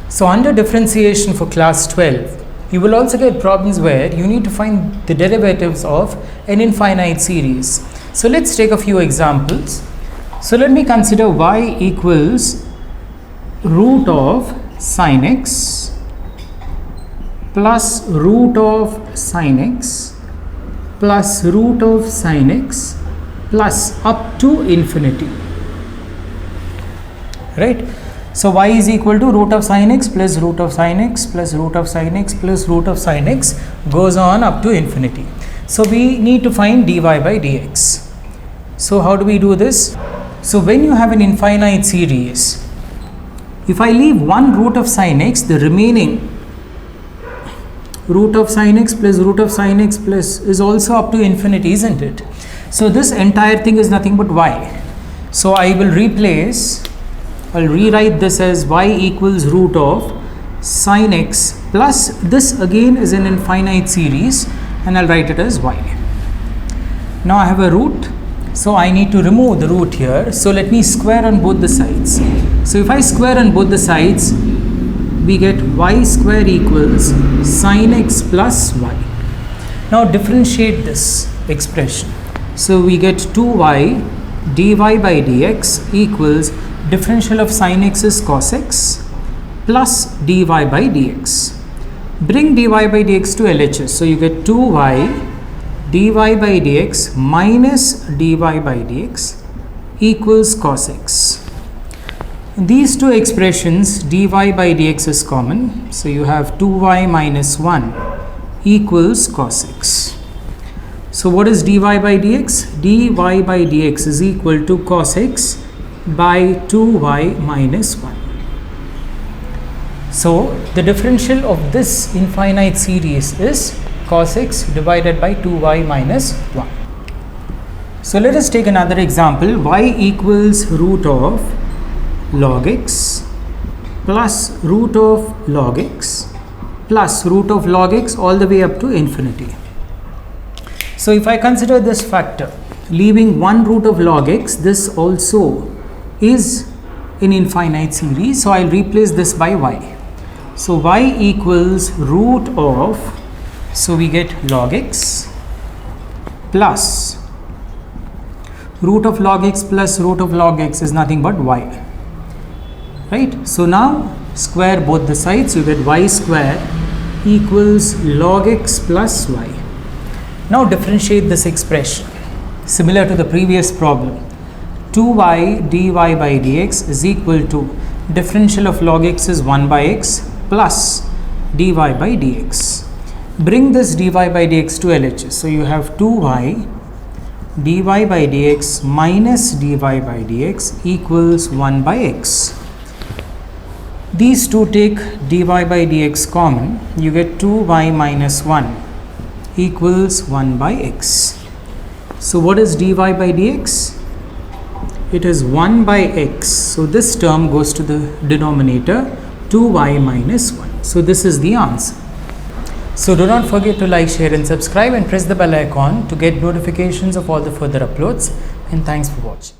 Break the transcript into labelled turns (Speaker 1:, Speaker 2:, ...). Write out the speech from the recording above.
Speaker 1: So under differentiation for class 12, you will also get problems where you need to find the derivatives of an infinite series. So let's take a few examples. So let me consider y equals root of sin x plus root of sin x plus root of sin x plus up to infinity, right? So y is equal to root of sin x plus root of sin x plus root of sin x plus root of sin x goes on up to infinity. So we need to find dy by dx. So how do we do this? So when you have an infinite series, if I leave one root of sin x, the remaining root of sin x plus root of sin x plus is also up to infinity, isn't it? So this entire thing is nothing but y. So I will I'll rewrite this as y equals root of sin x plus this again is an infinite series and I'll write it as y. Now I have a root, so I need to remove the root here. So let me square on both the sides. So if I square on both the sides, we get y square equals sin x plus y. Now differentiate this expression. So we get 2y dy by dx equals differential of sin x is cos x plus dy by dx. Bring dy by dx to LHS. So you get 2y dy by dx minus dy by dx equals cos x. These two expressions dy by dx is common. So you have 2y minus 1 equals cos x. So what is dy by dx? Dy by dx is equal to cos x by 2y minus 1. So the differential of this infinite series is cos x divided by 2y minus 1. So let us take another example. Y equals root of log x plus root of log x plus root of log x all the way up to infinity. So if I consider this factor, leaving one root of log x, this also is an infinite series. So I'll replace this by y. So y equals root of, so we get log x plus root of log x plus root of log x is nothing but y, right? So now square both the sides, you get y square equals log x plus y. Now differentiate this expression similar to the previous problem. 2y dy by dx is equal to differential of log x is 1 by x plus dy by dx. Bring this dy by dx to LHS. So you have 2y dy by dx minus dy by dx equals 1 by x. These two take dy by dx common. You get 2y minus 1 equals 1 by x. So what is dy by dx? It is 1 by x. So this term goes to the denominator, 2y minus 1. So this is the answer. So do not forget to like, share and subscribe and press the bell icon to get notifications of all the further uploads. And thanks for watching.